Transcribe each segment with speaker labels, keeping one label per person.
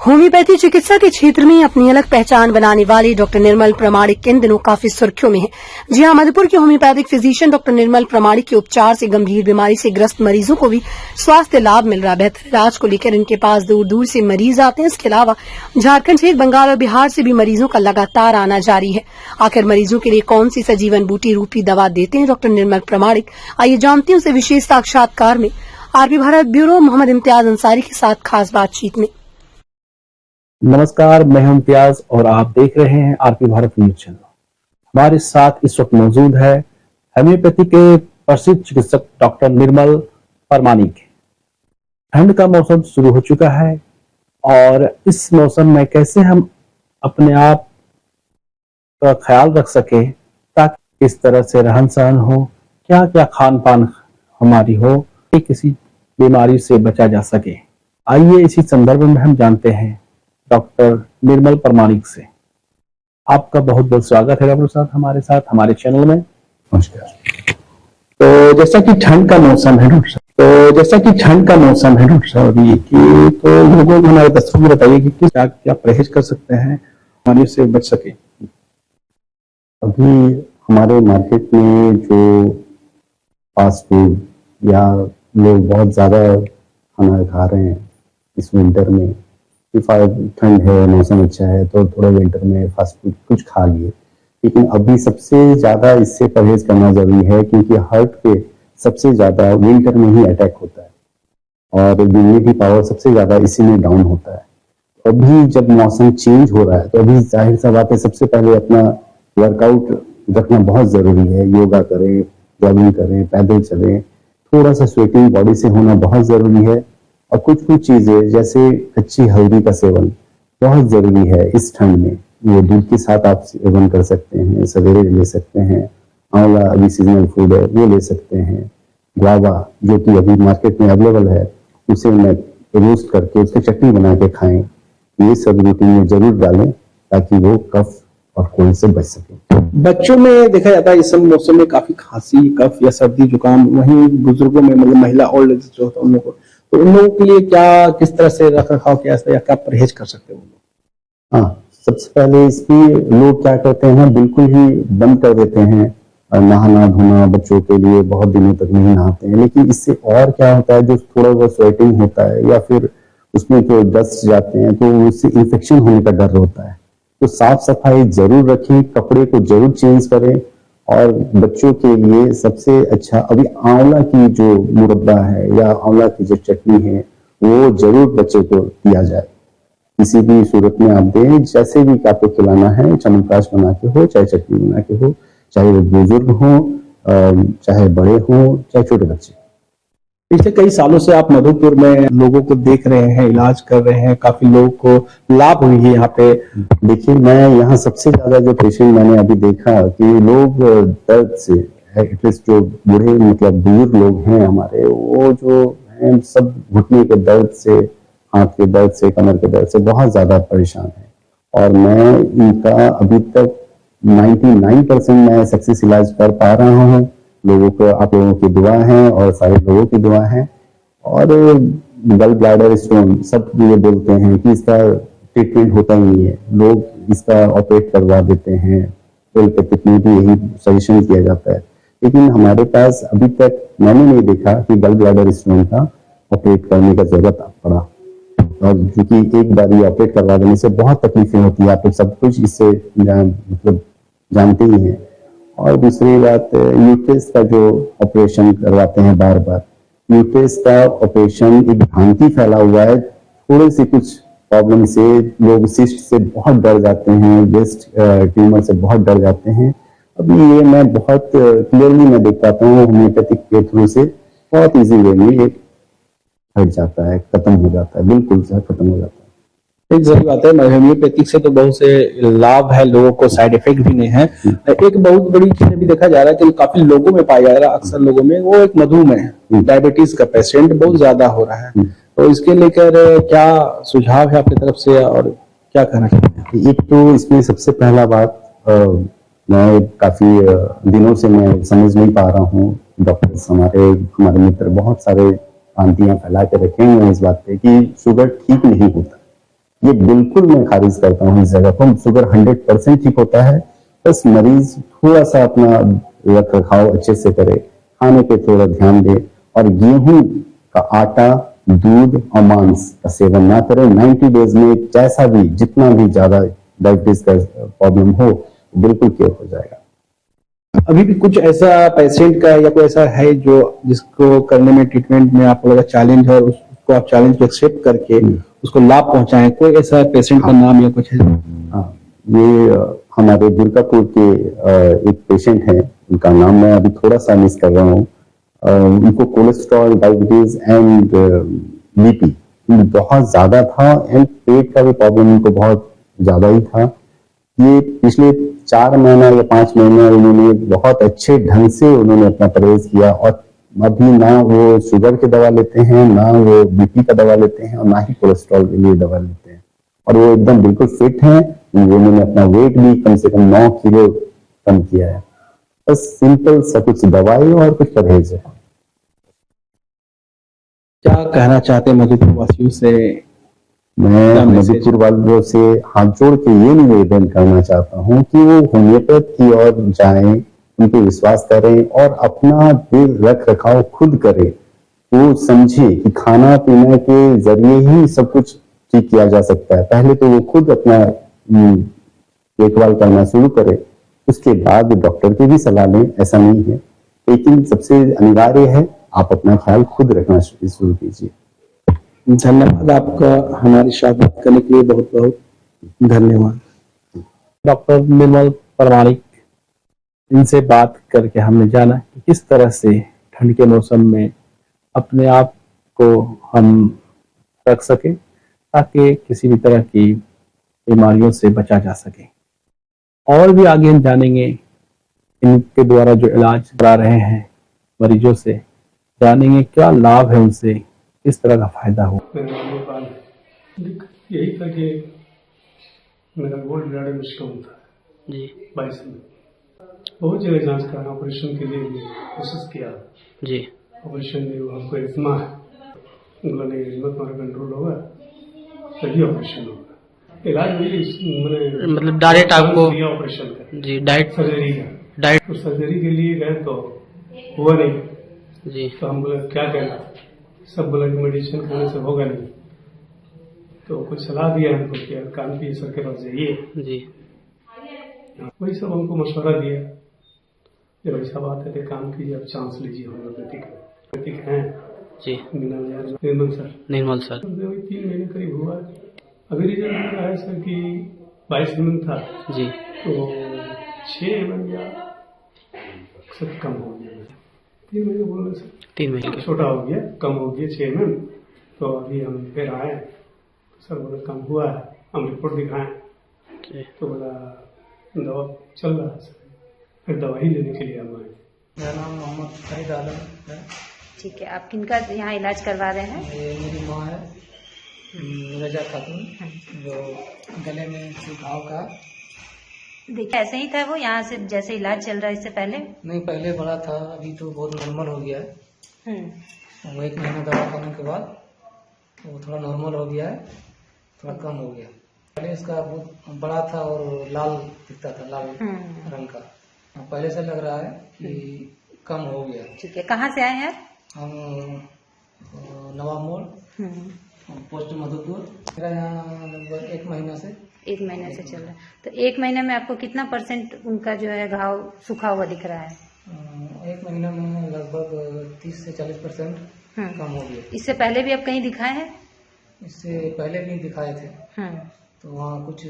Speaker 1: Homeopathy चिकित्सा के क्षेत्र में अपनी अलग पहचान बनाने वाले डॉक्टर निर्मल प्रामाणिक इन दिनों काफी सुर्खियों में हैं। जी हां, मधुपुर के होम्योपैथिक फिजिशियन डॉक्टर निर्मल प्रामाणिक के उपचार से गंभीर बीमारी से ग्रस्त मरीजों को भी स्वास्थ्य लाभ मिल रहा है। बेहतर इलाज को लेकर इनके पास दूर दूर से मरीज आते हैं। इसके अलावा झारखंड सहित बंगाल और बिहार से भी मरीजों का लगातार आना जारी है। आखिर मरीजों के लिए कौन सी सजीवन बूटी रूपी दवा देते हैं डॉक्टर निर्मल प्रामाणिक, आइए जानते हैं उनसे विशेष साक्षात्कार में आरपी भारत ब्यूरो मोहम्मद इम्तियाज अंसारी के साथ खास बातचीत में।
Speaker 2: नमस्कार, मैं हूं इम्तियाज और आप देख रहे हैं आरपी भारत न्यूज चैनल। हमारे साथ इस वक्त मौजूद है होम्योपैथी के प्रसिद्ध चिकित्सक डॉक्टर निर्मल प्रामाणिक। ठंड का मौसम शुरू हो चुका है और इस मौसम में कैसे हम अपने आप का ख्याल रख सके ताकि किस तरह से रहन सहन हो, क्या क्या खान पान हमारी हो कि किसी बीमारी से बचा जा सके। आइए इसी संदर्भ में हम जानते हैं डॉक्टर निर्मल प्रामाणिक से। आपका बहुत बहुत स्वागत है डॉक्टर साहब हमारे साथ हमारे चैनल में।
Speaker 3: नमस्कार।
Speaker 2: तो जैसा कि ठंड का मौसम है डॉक्टर साहब अभी कि तो लोगों को हमारे दर्शकों को बताइए कि क्या क्या परहेज कर सकते हैं बीमारी से बच सके।
Speaker 3: अभी हमारे मार्केट में जो फास्ट फूड या लोग बहुत ज्यादा खाना खा रहे हैं इस विंटर में, ठंड है, मौसम अच्छा है तो थोड़ा विंटर में फास्ट फूड कुछ खा लिए, लेकिन अभी सबसे ज्यादा इससे परहेज करना जरूरी है क्योंकि हार्ट पे सबसे ज्यादा विंटर में ही अटैक होता है और इम्यूनिटी पावर सबसे ज्यादा इसी में डाउन होता है। अभी जब मौसम चेंज हो रहा है तो अभी जाहिर सा बात है सबसे पहले अपना वर्कआउट रखना बहुत जरूरी है। योगा करें, जॉगिंग करें, पैदल चलें, थोड़ा सा स्वेटिंग बॉडी से होना बहुत जरूरी है। और कुछ कुछ चीजें जैसे कच्ची हल्दी का सेवन बहुत जरूरी है इस ठंड में। ये दूध के साथ आप सेवन कर सकते हैं, सवेरे ले सकते हैं। आंवला अभी सीजनल फूड है वो ले सकते हैं। गुआवा जो कि अभी मार्केट में अवेलेबल है उसे मैं रोस्ट करके उसकी चटनी बना के खाएं। ये सब रूटीन में जरूर डालें ताकि वो कफ और कोल्ड से बच सके।
Speaker 2: बच्चों में देखा जाता है इस समय मौसम में काफी खांसी, कफ या सर्दी जुकाम, वहीं बुजुर्गों में मतलब महिला ओल्ड एज जो होता है उन लोगों को, तो उन लोगों के लिए क्या किस तरह से रख रखाव किया या क्या परहेज कर सकते हैं वो लोग?
Speaker 3: हाँ, सबसे पहले इसकी लोग क्या करते हैं बिल्कुल ही बंद कर देते हैं नहाना धोना। बच्चों के लिए बहुत दिनों तक नहीं नहाते हैं, लेकिन इससे और क्या होता है जो थोड़ा बहुत स्वेटिंग होता है या फिर उसमें जो डस्ट जाते हैं तो उससे इन्फेक्शन होने का डर होता है। तो साफ सफाई जरूर रखें, कपड़े को जरूर चेंज करें। और बच्चों के लिए सबसे अच्छा अभी आंवला की जो मुरब्बा है या आंवला की जो चटनी है वो जरूर बच्चे को दिया जाए। किसी भी सूरत में आप दें, जैसे भी आपको खिलाना है, च्यवनप्राश बना के हो, चाहे चटनी बना के हो, चाहे वो बुजुर्ग हो, चाहे बड़े हो, चाहे छोटे बच्चे।
Speaker 2: पिछले कई सालों से आप मधुपुर में लोगों को देख रहे हैं, इलाज कर रहे हैं, काफी लोगों को लाभ हुई है यहाँ पे।
Speaker 3: देखिए, मैं यहाँ सबसे ज्यादा जो पेशेंट मैंने अभी देखा कि लोग दर्द से, एटलीस्ट जो बूढ़े मतलब बुजुर्ग लोग हैं हमारे, वो जो हैं सब घुटने के दर्द से, हाथ के दर्द से, कमर के दर्द से बहुत ज्यादा परेशान है। और मैं इनका अभी तक 99% मैं सक्सेस इलाज कर पा रहा हूँ। लोगों को, आप लोगों की दुआ है और सारे लोगों की दुआ है। और गल ब्लैडर स्टोन सब ये बोलते हैं कि इसका ट्रीटमेंट होता ही नहीं है, लोग इसका ऑपरेट करवा देते हैं, एलोपैथिक में भी यही सजेशन किया जाता है। लेकिन हमारे पास अभी तक मैंने नहीं देखा कि गल ब्लैडर स्टोन का ऑपरेट करने का जरूरत पड़ा। और क्योंकि एक बार ये ऑपरेट करवा देने से बहुत तकलीफें होती है, आप लोग सब कुछ इससे मतलब जानते ही हैं। और दूसरी बात, यूट्रस का जो ऑपरेशन करवाते हैं बार बार, यूट्रस का ऑपरेशन एक भ्रांति फैला हुआ है। थोड़े से कुछ प्रॉब्लम से लोग सिस्ट से बहुत डर जाते हैं, ब्रेस्ट ट्यूमर से बहुत डर जाते हैं। अभी ये मैं बहुत क्लियरली मैं देख पाता हूँ होम्योपैथिक के थ्रू से बहुत इजी वे में ये हट जाता है, खत्म हो जाता है, बिल्कुल से खत्म हो जाता है।
Speaker 2: एक जरूरी बात है, होम्योपैथिक से तो बहुत से लाभ है लोगों को, साइड इफेक्ट भी नहीं है। एक बहुत बड़ी चीज भी देखा जा रहा है कि काफी लोगों में पाया जा रहा है, अक्सर लोगों में, वो एक मधुमेह डायबिटीज का पेशेंट बहुत ज्यादा हो रहा है। तो इसके लेकर क्या सुझाव है आपकी तरफ से और क्या कहना चाहते हैं?
Speaker 3: एक तो इसमें सबसे पहला बात, मैं काफी दिनों से मैं समझ नहीं पा रहा हूँ, डॉक्टर्स हमारे मित्र बहुत सारे भ्रांतियां फैला के रखे हुए हैं इस बात पे कि शुगर ठीक नहीं होता। ये बिल्कुल मैं खारिज करता हूँ इस जगह को। शुगर 100% ठीक होता है, बस मरीज थोड़ा सा अपना रख रखाव अच्छे से करे, खाने पे थोड़ा ध्यान दे और गेहूं का आटा, दूध और मांस का सेवन ना करें। 90 डेज में जैसा भी जितना भी ज्यादा डायबिटीज का प्रॉब्लम हो बिल्कुल क्योर हो जाएगा।
Speaker 2: अभी भी कुछ ऐसा पेशेंट का या कोई ऐसा है जो जिसको करने में ट्रीटमेंट में आपको लगा चैलेंज है और उसको आप चैलेंज को एक्सेप्ट करके उसको लाभ पहुंचाएं, कोई ऐसा पेशेंट का नाम या कुछ है?
Speaker 3: हाँ, ये हमारे दुर्गापुर के एक पेशेंट है, उनका नाम मैं अभी थोड़ा सा मिस कर रहा हूँ। उनको कोलेस्ट्रॉल, डायबिटीज एंड बीपी बहुत ज्यादा था एंड पेट का भी प्रॉब्लम उनको बहुत ज्यादा ही था। ये पिछले 4 महीना या 5 महीना उन्होंने बहुत अच्छे ढंग से उन्होंने अपना परहेज किया और अभी ना वो शुगर की दवा लेते हैं, ना वो बीपी का दवा लेते हैं और ना ही कोलेस्ट्रॉल के लिए दवा लेते हैं और वो एकदम बिल्कुल फिट हैं। उन्होंने अपना वेट भी कम से कम 9 किलो कम किया है। बस सिंपल सा कुछ दवाई और कुछ परहेज है।
Speaker 2: क्या कहना चाहते हैं मधुपुर वासियों से?
Speaker 3: मैं मधुपुर वालों से हाथ जोड़ के ये निवेदन करना चाहता हूँ कि वो होम्योपैथ की ओर जाएं, उन पे विश्वास करें और अपना दिल रख रखाव खुद करें। वो समझे कि खाना पीना के जरिए ही सब कुछ ठीक किया जा सकता है। पहले तो वो खुद अपना देखभाल करना शुरू करे, उसके बाद डॉक्टर की भी सलाह लें, ऐसा नहीं है। लेकिन सबसे अनिवार्य है आप अपना ख्याल खुद रखना शुरू कीजिए।
Speaker 2: धन्यवाद आपका, हमारे साथ बात करने के लिए बहुत बहुत धन्यवाद। डॉक्टर निर्मल प्रमाणिक, इनसे बात करके हमने जाना कि किस तरह से ठंड के मौसम में अपने आप को हम रख सके ताकि किसी भी तरह की बीमारियों से बचा जा सके। और भी आगे हम जानेंगे इनके द्वारा जो इलाज करा रहे हैं मरीजों से, जानेंगे क्या लाभ है उनसे, किस तरह का फायदा हो।
Speaker 4: यही था कि मेरा गोल्ड ब्लैडर में स्टोन था
Speaker 5: जी
Speaker 4: 22 में। बहुत जगह जांच कराना, ऑपरेशन के लिए कोशिश किया
Speaker 5: जी।
Speaker 4: ऑपरेशन में वो हमको इतना है, उन्होंने हिम्मत मारा कंट्रोल होगा तभी ऑपरेशन होगा। इलाज मैंने
Speaker 5: मतलब डायरेक्ट आपको
Speaker 4: ऑपरेशन का
Speaker 5: जी डाइट
Speaker 4: सर्जरी का
Speaker 5: डाइट
Speaker 4: तो सर्जरी के लिए गए तो हुआ नहीं।
Speaker 5: जी
Speaker 4: तो हम बोले क्या कहना, सब बोला कि मेडिसिन खाने से होगा नहीं। तो कुछ सलाह दिया हमको कि कानपुर सर के पास जाइए।
Speaker 5: जी
Speaker 4: वही सब हमको मशवरा दिया, जब ऐसा बात है तो काम कीजिए, आप चांस लीजिए होम्योपैथिक हैं
Speaker 5: जी।
Speaker 4: निर्मल सर वही 3 महीने करीब हुआ। अभी रिजल्ट मिल रहा है सर कि 22 दिन था
Speaker 5: जी,
Speaker 4: तो 6 mm या सब कम हो गया। 3 महीने बोल रहे सर,
Speaker 5: 3 महीने
Speaker 4: छोटा हो गया, कम हो गया 6 mm। तो अभी हम फिर आए, सर बोला कम हुआ है, हम रिपोर्ट दिखाएं
Speaker 5: जी।
Speaker 4: तो बोला दवा चल रहा है सर, फिर दवाई लेने के लिए हम आए।
Speaker 6: मेरा नाम मोहम्मद फरीद आलम है।
Speaker 7: ठीक है, आप किनका यहाँ इलाज करवा रहे हैं?
Speaker 6: ये मेरी माँ है रजा खातून, जो गले में घाव का।
Speaker 7: देखिए ऐसे ही था वो, यहाँ से जैसे इलाज चल रहा है इससे पहले?
Speaker 6: नहीं, पहले बड़ा था, अभी तो बहुत नॉर्मल हो गया है। वो 1 महीना दवा खाने के बाद वो थोड़ा नॉर्मल हो गया है, थोड़ा कम हो गया। पहले इसका बहुत बड़ा था और लाल दिखता था, लाल रंग का। पहले से लग रहा है कि कम हो गया।
Speaker 7: ठीक है, कहाँ से आए हैं?
Speaker 6: हम नवाब मोड़, पोस्ट मधुपुर। मेरा यहाँ लगभग 1 महीना से
Speaker 7: 1 महीने से चल रहा है। तो 1 महीने में आपको कितना % उनका जो है घाव सूखा हुआ दिख रहा है?
Speaker 6: 1 महीना में लगभग 30 से 40% कम हो गया।
Speaker 7: इससे पहले भी आप कहीं दिखाए हैं?
Speaker 6: इससे पहले भी दिखाए थे तो वहाँ कुछ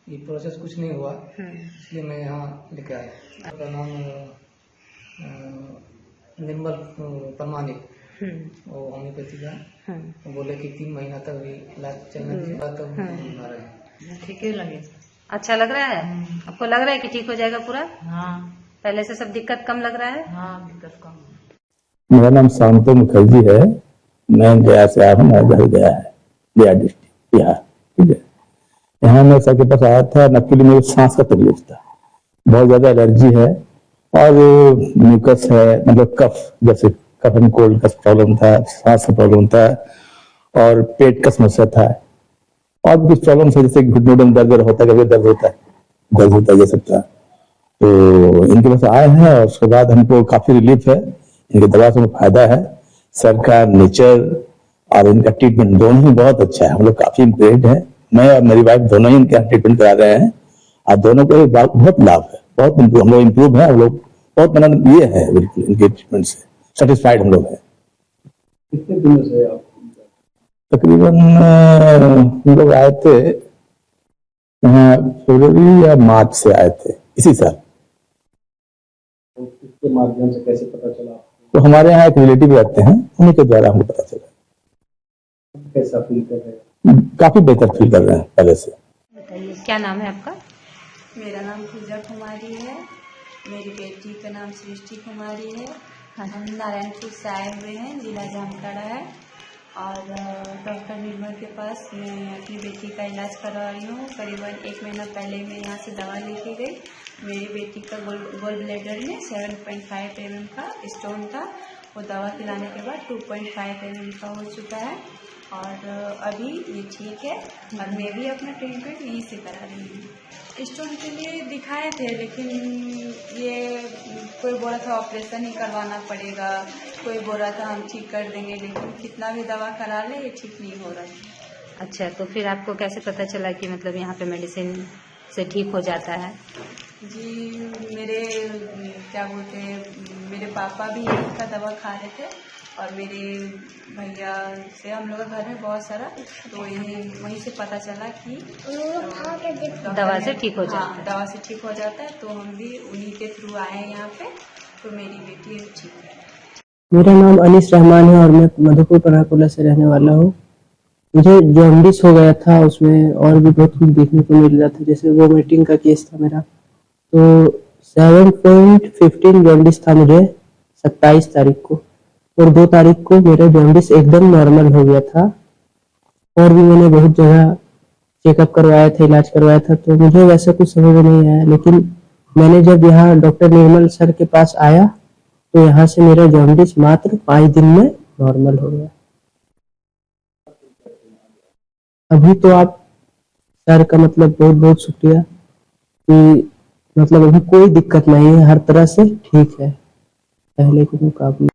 Speaker 6: ये प्रोसेस कुछ नहीं हुआ, इसलिए मैं यहाँ लेके आया। उसका नाम निर्मल प्रमाणिक, वो होम्योपैथी का। वो बोले कि 3 महीना तक भी इलाज चलने के बाद तब आ रहे हैं।
Speaker 7: ठीक है, लगे अच्छा लग रहा है आपको? लग रहा है कि ठीक हो जाएगा पूरा?
Speaker 8: हाँ,
Speaker 7: पहले से सब दिक्कत कम लग रहा है?
Speaker 8: हाँ, दिक्कत कम।
Speaker 9: मेरा नाम शांतो मुखर्जी है, मैं गया से आया हूँ, मेरा घर गया है, गया डिस्ट्रिक्ट बिहार। ठीक है, यहाँ मैं सर के पास आया था, नकली मेरी सांस का तकलीफ था, बहुत ज्यादा एलर्जी है और म्यूकस है, मतलब कफ, जैसे कफ एंड कोल्ड का प्रॉब्लम था, सांस का प्रॉब्लम था और पेट का समस्या था। और भी कुछ प्रॉब्लम है, जैसे घुटनों में दर्द होता है, कभी दर्द होता है ये सब का। तो इनके पास आए हैं और उसके बाद हमको काफी रिलीफ है, इनकी दवा से फायदा है। सर का नेचर और इनका ट्रीटमेंट दोनों ही बहुत अच्छा है, हम लोग काफी इम्प्रेस्ड है। मैं और मेरी वाइफ दोनों ही इनका ट्रीटमेंट करा रहे हैं और दोनों को बहुत लाभ है, बहुत हम लोग इम्प्रूव है, हम लोग बहुत मतलब ये है बिल्कुल इनके ट्रीटमेंट से सेटिस्फाइड हम लोग है।
Speaker 2: कितने दिनों से आप
Speaker 9: तकरीबन हम लोग आए थे यहाँ फरवरी या मार्च से आए थे इसी साल।
Speaker 2: इसके माध्यम से कैसे पता चला आपको?
Speaker 9: तो हमारे यहाँ एक रिलेटिव रहते हैं, उन्हीं के द्वारा हमको पता चला।
Speaker 2: कैसा फील कर रहे हैं?
Speaker 9: काफी बेहतर फील कर रहे हैं पहले से।
Speaker 7: बताइए क्या नाम है आपका?
Speaker 8: मेरा नाम पूजा कुमारी है, मेरी बेटी का नाम सृष्टि कुमारी है। हम नारायणपुर से आए हुए हैं, जिला जामताड़ा है। और डॉक्टर निर्मल के पास मैं अपनी बेटी का इलाज करवा रही हूँ। करीबन 1 महीना पहले मैं यहाँ से दवा लेके गई। मेरी बेटी का गोल ब्लैडर में 7.5 mm का स्टोन था। वो दवा खिलाने के बाद 2.5 mm का हो चुका है और अभी ये ठीक है। और मैं भी अपना ट्रीटमेंट यहीं से करा रही हूँ। स्टोन के लिए दिखाए थे, लेकिन ये कोई बोला था ऑपरेशन ही करवाना पड़ेगा, कोई बोला था हम ठीक कर देंगे, लेकिन कितना भी दवा करा ले ये ठीक नहीं हो रहा है।
Speaker 7: अच्छा, तो फिर आपको कैसे पता चला कि मतलब यहाँ पे मेडिसिन से ठीक हो जाता है?
Speaker 8: जी, मेरे क्या बोलते हैं, मेरे पापा भी यही का दवा खा रहे थे और मेरे भैया से हम लोग का घर में बहुत सारा, तो वहीं से पता चला कि
Speaker 7: दवा से ठीक हो जाता है।
Speaker 8: दवा से ठीक हो जाता है। तो हम भी उन्हीं के थ्रू आए हैं यहाँ पे, तो मेरी बेटी ठीक है।
Speaker 10: मेरा नाम अनीस रहमान है और मैं मधुपुर पराकोला से रहने वाला हूँ। मुझे जॉन्डिस हो गया था, उसमें और भी बहुत कुछ देखने को मिल रहा था, जैसे वोमिटिंग का केस था मेरा। तो 7.15 जॉन्डिस था मुझे 27 तारीख को, और 2 तारीख को मेरा जॉन्डिस एकदम नॉर्मल हो गया था। और भी मैंने बहुत जगह चेकअप करवाया था, इलाज करवाया था, तो मुझे वैसा कुछ समझ में नहीं आया। लेकिन मैंने जब यहाँ डॉक्टर निर्मल सर के पास आया तो यहाँ से मेरा जॉन्डिस मात्र 5 दिन में नॉर्मल हो गया। अभी तो आप सर का मतलब बहुत बहुत शुक्रिया कि मतलब अभी कोई दिक्कत नहीं है, हर तरह से ठीक है पहले के मुकाबले।